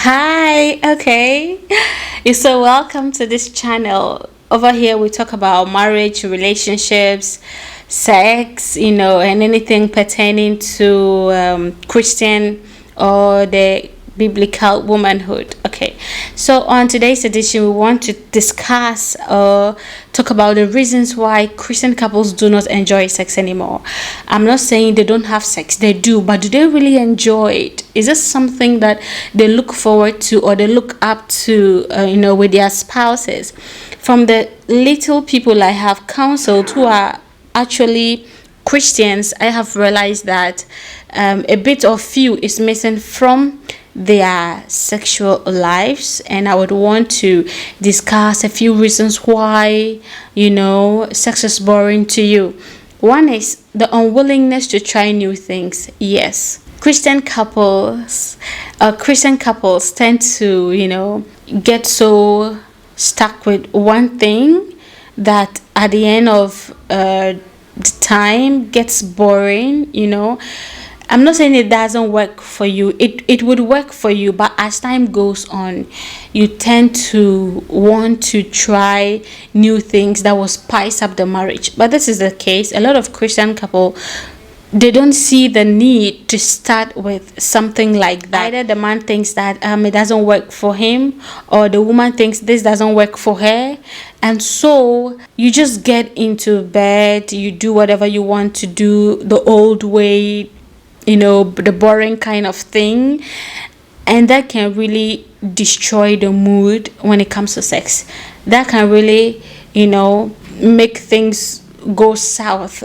Hi, okay. You're so welcome to this channel. Over here, we talk about marriage, relationships, sex, and anything pertaining to Christian or the biblical womanhood. Okay, so on today's edition, we want to discuss or talk about the reasons why Christian couples do not enjoy sex anymore. I'm not saying they don't have sex, they do, but do they really enjoy it? Is this something that they look forward to or they look up to, with their spouses? From the little people I have counseled who are actually Christians, I have realized that a bit of few is missing from their sexual lives, and I would want to discuss a few reasons why sex is boring to you. One is the unwillingness to try new things. Yes, Christian couples tend to get so stuck with one thing that at the end of the time gets boring. I'm not saying it doesn't work for you. It would work for you, but as time goes on, you tend to want to try new things that will spice up the marriage. But this is the case. A lot of Christian couple, they don't see the need to start with something like that. Either the man thinks that it doesn't work for him, or the woman thinks this doesn't work for her, and so you just get into bed, you do whatever you want to do the old way, the boring kind of thing, and that can really destroy the mood when it comes to sex. That can really make things go south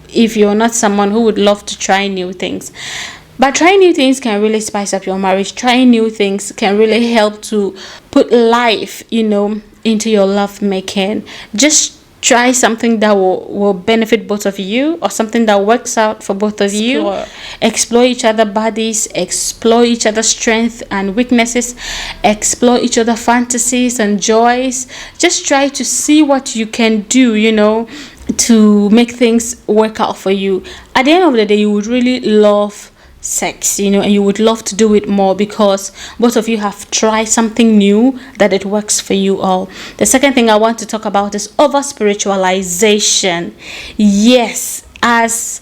if you're not someone who would love to try new things. But trying new things can really spice up your marriage. Trying new things can really help to put life into your love making. Just try something that will benefit both of you, or something that works out for both of you. Explore each other's bodies, explore each other's strengths and weaknesses, explore each other's fantasies and joys. Just try to see what you can do, to make things work out for you. At the end of the day, you would really love sex, and you would love to do it more because both of you have tried something new that it works for you all. The second thing I want to talk about is over spiritualization. Yes, as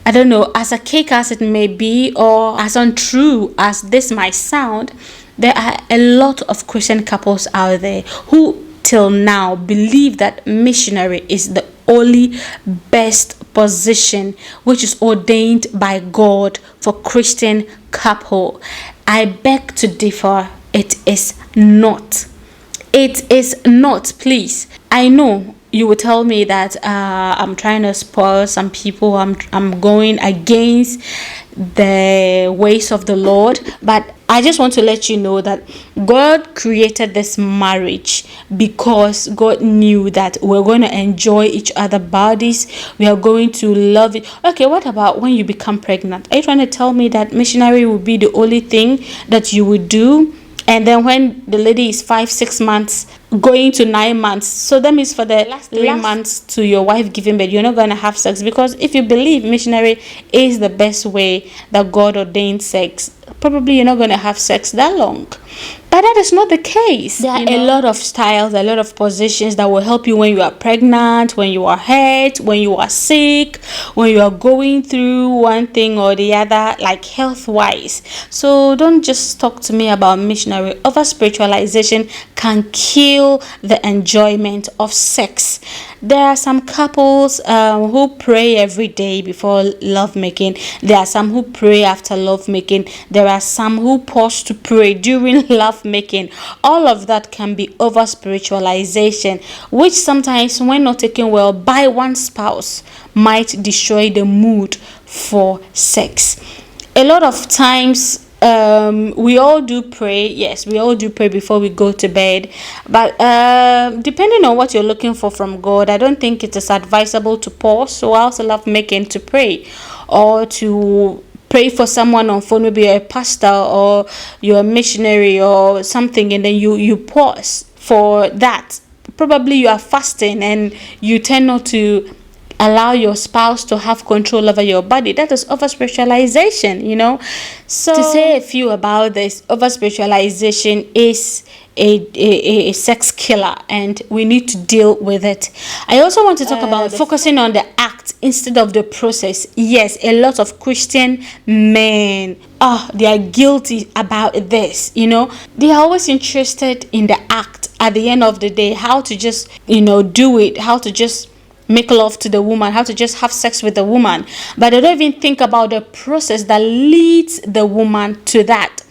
I don't know, as a cake as it may be, or as untrue as this might sound, there are a lot of Christian couples out there who till now believe that missionary is the only best position which is ordained by God for Christian couple. I beg to differ. It is not. It is not, please. I know you will tell me that I'm trying to spoil some people. I'm going against the ways of the Lord, but I just want to let you know that God created this marriage because God knew that we're going to enjoy each other's bodies. We are going to love it. Okay, what about when you become pregnant? Are you trying to tell me that missionary will be the only thing that you would do? And then when the lady is 5-6 months, going to 9 months, so that means for the last 3 months to your wife giving birth, you're not going to have sex? Because if you believe missionary is the best way that God ordained sex, probably you're not going to have sex that long. But that is not the case. There are a lot of styles, a lot of positions that will help you when you are pregnant, when you are hurt, when you are sick, when you are going through one thing or the other, like health-wise. So don't just talk to me about missionary. Over spiritualization can kill the enjoyment of sex. There are some couples who pray every day before lovemaking. There are some who pray after lovemaking. There are some who pause to pray during lovemaking. All of that can be over spiritualization, which sometimes, when not taken well by one spouse, might destroy the mood for sex. A lot of times, we all do pray. Yes, we all do pray before we go to bed, but depending on what you're looking for from God, I don't think it is advisable to pause whilst lovemaking to pray, or to pray for someone on phone. Maybe you're a pastor or you're a missionary or something, and then you pause for that. Probably you are fasting and you tend not to allow your spouse to have control over your body. That is over spiritualization, So to say a few about this, over spiritualization is a sex killer, and we need to deal with it. I also want to talk about focusing on the act instead of the process. Yes, a lot of Christian men, they are guilty about this. They are always interested in the act at the end of the day, how to just do it, how to just make love to the woman, how to just have sex with the woman, but they don't even think about the process that leads the woman to that.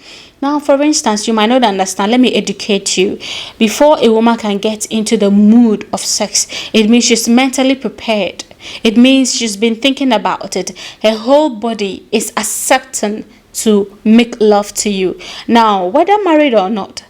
Now, for instance, you might not understand. Let me educate you. Before a woman can get into the mood of sex, it means she's mentally prepared. It means she's been thinking about it. Her whole body is accepting to make love to you. Now, whether married or not,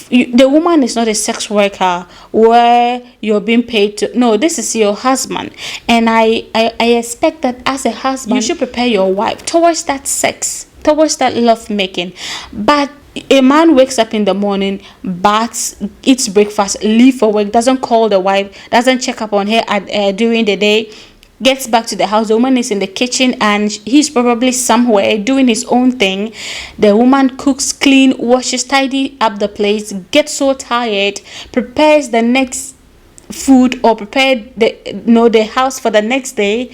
the woman is not a sex worker where you're being paid to. No, this is your husband, and I expect that as a husband you should prepare your wife towards that sex, towards that love making. But a man wakes up in the morning, baths, eats breakfast, leave for work, doesn't call the wife, doesn't check up on her during the day, gets back to the house. The woman is in the kitchen and he's probably somewhere doing his own thing. The woman cooks, clean, washes, tidy up the place, gets so tired, prepares the next food or prepare the house for the next day,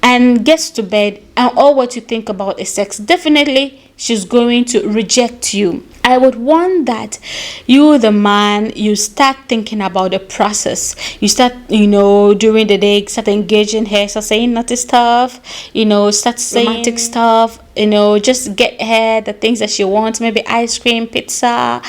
and gets to bed, and all what you think about is sex. Definitely she's going to reject you. I would want that you, the man, you start thinking about the process. You start, during the day, start engaging her, start saying naughty stuff, start saying romantic stuff, just get her the things that she wants, maybe ice cream, pizza,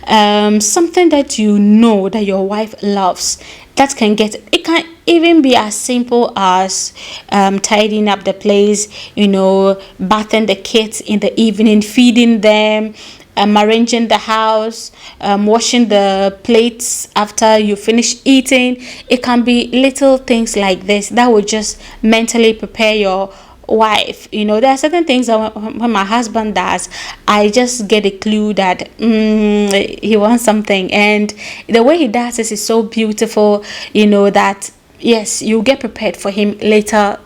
something that that your wife loves. That can get, it can even be as simple as tidying up the place, bathing the kids in the evening, feeding them, arranging the house, washing the plates after you finish eating. It can be little things like this that will just mentally prepare your wife. There are certain things that when my husband does, I just get a clue that he wants something, and the way he does this is so beautiful, that yes, you get prepared for him later,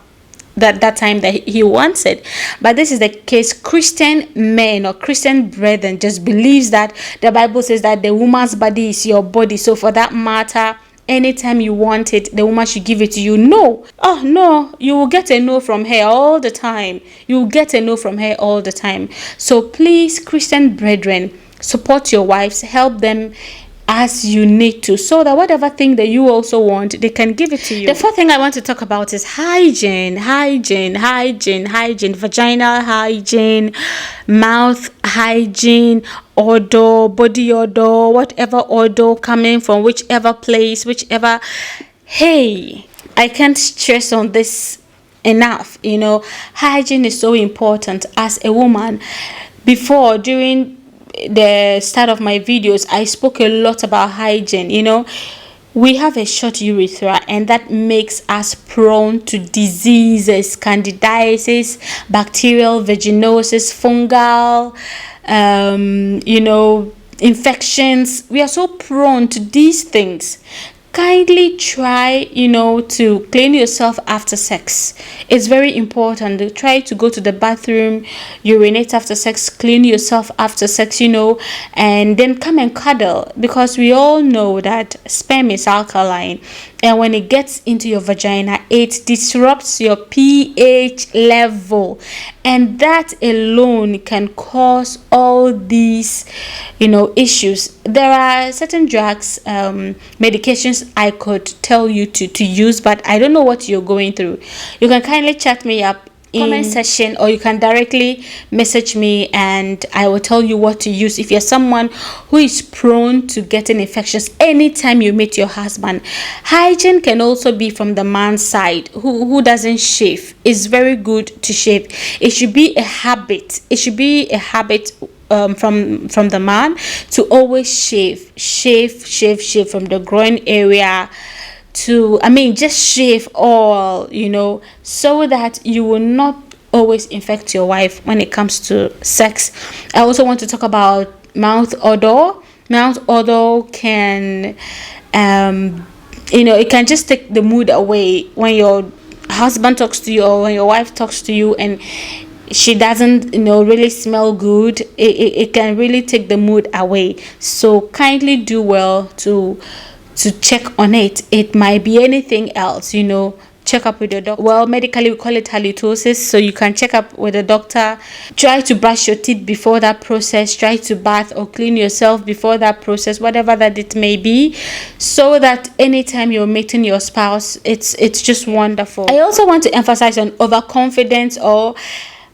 that time that he wants it. But this is the case. Christian men or Christian brethren just believes that the Bible says that the woman's body is your body, so for that matter, anytime you want it, the woman should give it to you. No, you will get a no from her all the time. So please, Christian brethren, support your wives, help them as you need to, so that whatever thing that you also want, they can give it to you. The fourth thing I want to talk about is hygiene, vaginal hygiene, mouth hygiene, odor, body odor, whatever odor coming from whichever place, hey, I can't stress on this enough. Hygiene is so important as a woman. During the start of my videos, I spoke a lot about hygiene. We have a short urethra, and that makes us prone to diseases, candidiasis, bacterial vaginosis, fungal, infections. We are so prone to these things. Kindly try, to clean yourself after sex. It's very important. Try to go to the bathroom, urinate after sex, clean yourself after sex, and then come and cuddle, because we all know that sperm is alkaline, and when it gets into your vagina, it disrupts your pH level, and that alone can cause all these, issues. There are certain drugs, medications I could tell you to use, but I don't know what you're going through. You can kindly chat me up in comment section, or you can directly message me and I will tell you what to use if you're someone who is prone to getting infections anytime you meet your husband. Hygiene can also be from the man's side who doesn't shave. It's very good to shave. It should be a habit. From the man to always shave from the groin area to, just shave all, so that you will not always infect your wife when it comes to sex. I also want to talk about mouth odor. Mouth odor can, it can just take the mood away when you're husband talks to you, or when your wife talks to you and she doesn't really smell good, it can really take the mood away. So kindly do well to check on it. It might be anything else. Check up with your doctor. Well, medically we call it halitosis, so you can check up with the doctor. Try to brush your teeth before that process. Try to bath or clean yourself before that process, whatever that it may be, so that anytime you're meeting your spouse, it's just wonderful. I also want to emphasize on overconfidence, or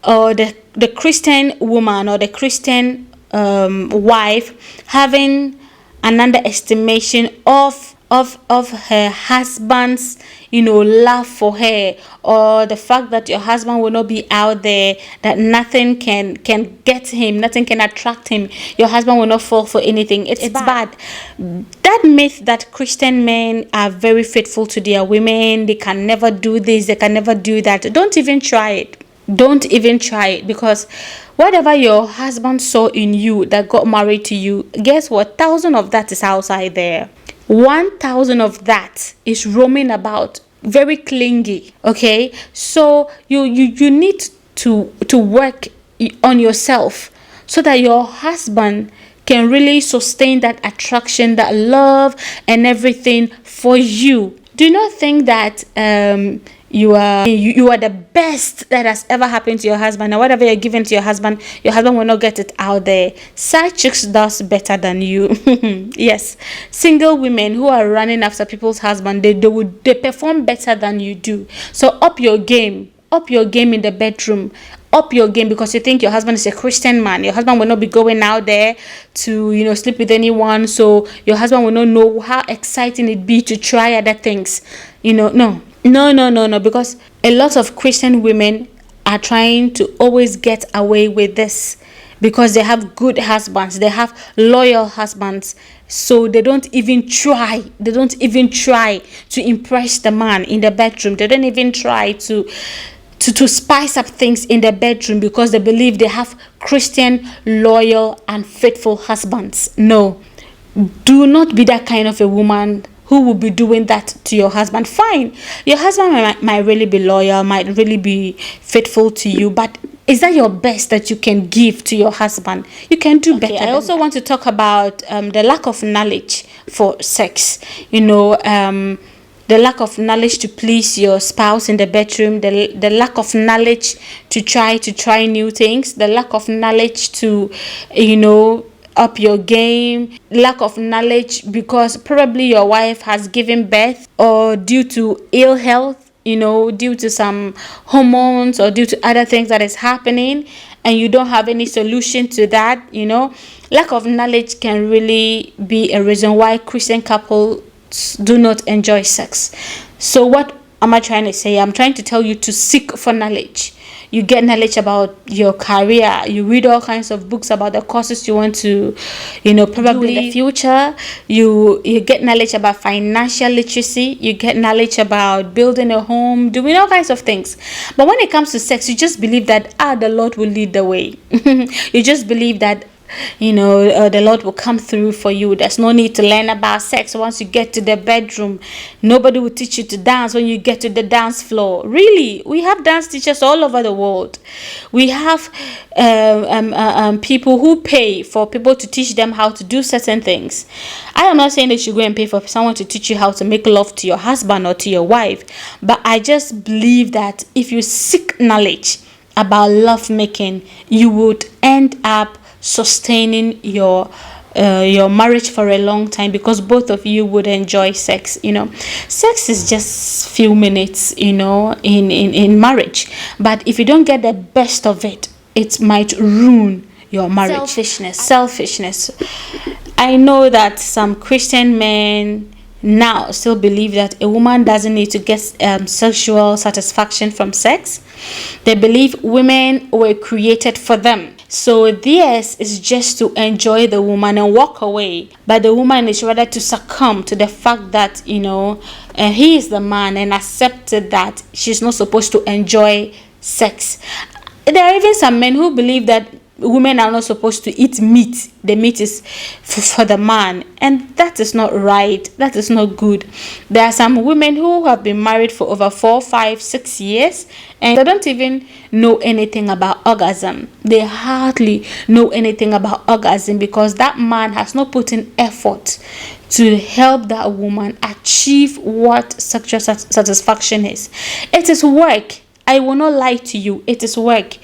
the Christian woman or the Christian wife having an underestimation of her husband's love for her, or the fact that your husband will not be out there, that nothing can get him, nothing can attract him, your husband will not fall for anything. It's bad. That myth that Christian men are very faithful to their women, they can never do this, they can never do that. Don't even try it. Because whatever your husband saw in you that got married to you, guess what? 1,000 of that is outside there. 1,000 of that is roaming about, very clingy. Okay, so you need to work on yourself so that your husband can really sustain that attraction, that love and everything for you. Do not think that you are the best that has ever happened to your husband, and whatever you're giving to your husband will not get it out there. Side chicks does better than you. Yes, single women who are running after people's husband, they perform better than you do. So up your game in the bedroom. Up your game, because you think your husband is a Christian man. Your husband will not be going out there to sleep with anyone, so your husband will not know how exciting it be to try other things. No, because a lot of Christian women are trying to always get away with this, because they have good husbands, they have loyal husbands, so they don't even try to impress the man in the bedroom. They don't even try to spice up things in the bedroom, because they believe they have Christian, loyal and faithful husbands. No, do not be that kind of a woman who will be doing that to your husband. Fine, your husband might really be loyal, might really be faithful to you, but is that your best that you can give to your husband? You can do better. I also want to talk about the lack of knowledge for sex. The lack of knowledge to please your spouse in the bedroom, the lack of knowledge to try new things, the lack of knowledge to, up your game, lack of knowledge because probably your wife has given birth, or due to ill health, due to some hormones or due to other things that is happening, and you don't have any solution to that. Lack of knowledge can really be a reason why Christian couples do not enjoy sex. So what am I trying to say? I'm trying to tell you to seek for knowledge. You get knowledge about your career. You read all kinds of books about the courses you want to, probably in the future. You get knowledge about financial literacy. You get knowledge about building a home, doing all kinds of things. But when it comes to sex, you just believe that the Lord will lead the way. You just believe that the Lord will come through for you. There's no need to learn about sex once you get to the bedroom. Nobody will teach you to dance when you get to the dance floor. Really, we have dance teachers all over the world. We have people who pay for people to teach them how to do certain things. I am not saying that you go and pay for someone to teach you how to make love to your husband or to your wife, but I just believe that if you seek knowledge about love making, you would end up sustaining your marriage for a long time, because both of you would enjoy sex. Sex is just few minutes in marriage, but if you don't get the best of it, it might ruin your marriage. Selfishness. I know that some Christian men now still believe that a woman doesn't need to get sexual satisfaction from sex. They believe women were created for them, so theirs is just to enjoy the woman and walk away. But the woman is rather to succumb to the fact that he is the man, and accepted that she's not supposed to enjoy sex. There are even some men who believe that women are not supposed to eat meat. The meat is for the man, and that is not right. That is not good. There are some women who have been married for over 4, 5, 6 years, and they don't even know anything about orgasm. They hardly know anything about orgasm because that man has not put in effort to help that woman achieve what sexual satisfaction is. It is work. I will not lie to you. It is work.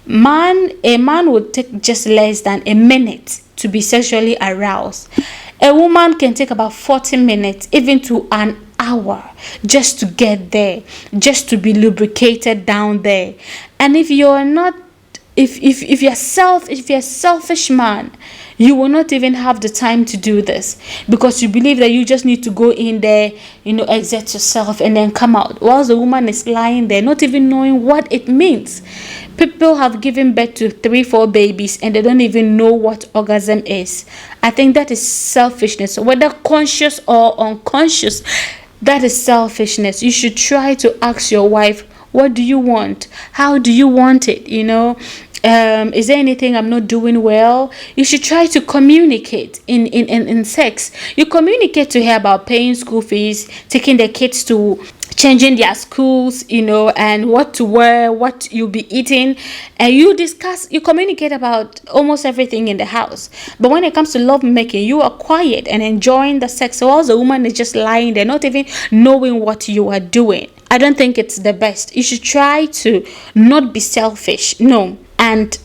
A man would take just less than a minute to be sexually aroused. A woman can take about 40 minutes, even to an hour, just to get there, just to be lubricated down there. And if you're not, if you're a selfish man, you will not even have the time to do this because you believe that you just need to go in there, exert yourself and then come out, whilst the woman is lying there not even knowing what it means. People have given birth to 3, 4 babies and they don't even know what orgasm is. I think that is selfishness, whether conscious or unconscious. That is selfishness. You should try to ask your wife, what do you want? How do you want it? Is there anything I'm not doing well? You should try to communicate in sex. You communicate to her about paying school fees, taking the kids to changing their schools, and what to wear, what you'll be eating, and you communicate about almost everything in the house. But when it comes to love making, you are quiet and enjoying the sex, whilst the woman is just lying there, not even knowing what you are doing. I don't think it's the best. You should try to not be selfish. No. And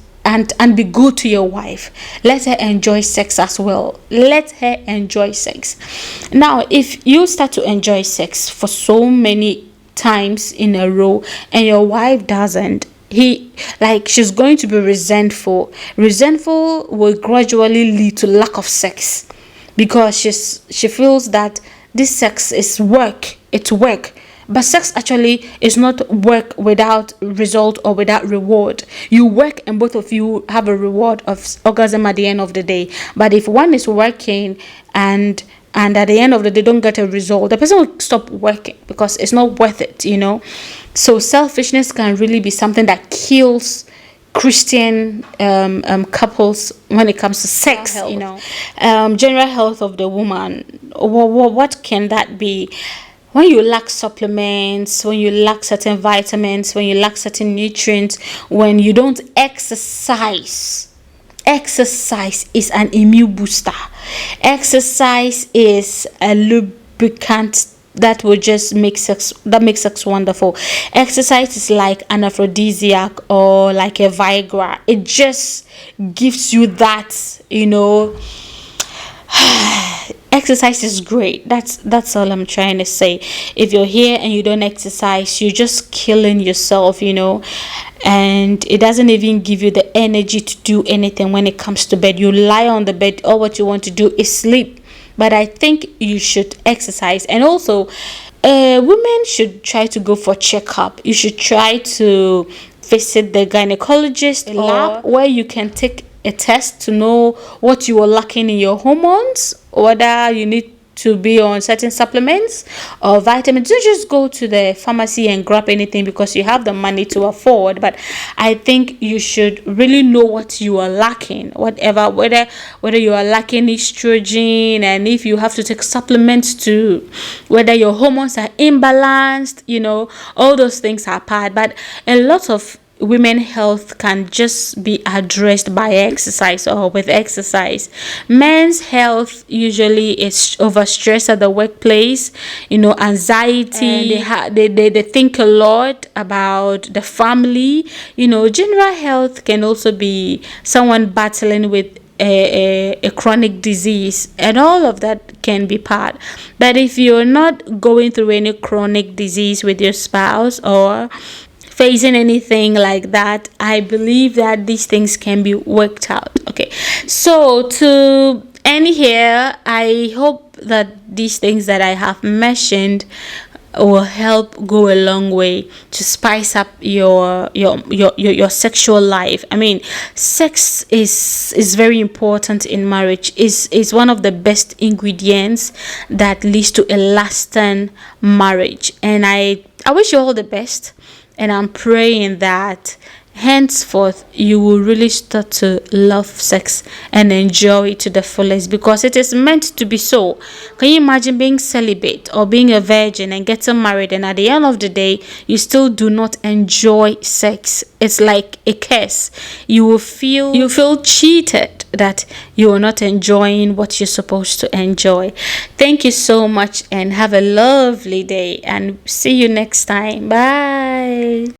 be good to your wife. Let her enjoy sex as well. Let her enjoy sex. Now, if you start to enjoy sex for so many times in a row and your wife doesn't, she's going to be resentful. Resentful will gradually lead to lack of sex because she feels that this sex is work. It's work. But sex actually is not work without result or without reward. You work and both of you have a reward of orgasm at the end of the day. But if one is working and at the end of the day don't get a result, the person will stop working because it's not worth it, So selfishness can really be something that kills Christian couples when it comes to sex, general health of the woman. What can that be? When you lack supplements, when you lack certain vitamins, when you lack certain nutrients, when you don't exercise is an immune booster. Exercise is a lubricant that will just makes sex wonderful. Exercise is like an aphrodisiac or like a Viagra. It just gives you that, exercise is great. That's all I'm trying to say. If you're here and you don't exercise, you're just killing yourself, and it doesn't even give you the energy to do anything when it comes to bed. You lie on the bed, all what you want to do is sleep. But I think you should exercise. And also women should try to go for checkup. You should try to visit the gynecologist lab where you can take a test to know what you are lacking in your hormones, whether you need to be on certain supplements or vitamins. Don't just go to the pharmacy and grab anything because you have the money to afford. But I think you should really know what you are lacking, whether you are lacking estrogen, and if you have to take supplements to, whether your hormones are imbalanced, all those things are part. But a lot of women health can just be addressed by exercise or with exercise. Men's health usually is overstress at the workplace, anxiety. They think a lot about the family. General health can also be someone battling with a chronic disease, and all of that can be part. But if you're not going through any chronic disease with your spouse or facing anything like that, I believe that these things can be worked out. Okay, so to end here, I hope that these things that I have mentioned will help go a long way to spice up your sexual life. I mean, sex is very important in marriage. Is one of the best ingredients that leads to a lasting marriage. And I wish you all the best. And I'm praying that henceforth you will really start to love sex and enjoy it to the fullest, because it is meant to be so. Can you imagine being celibate or being a virgin and getting married, and at the end of the day you still do not enjoy sex? It's like a curse. You feel cheated that you are not enjoying what you're supposed to enjoy. Thank you so much and have a lovely day, and see you next time. Bye.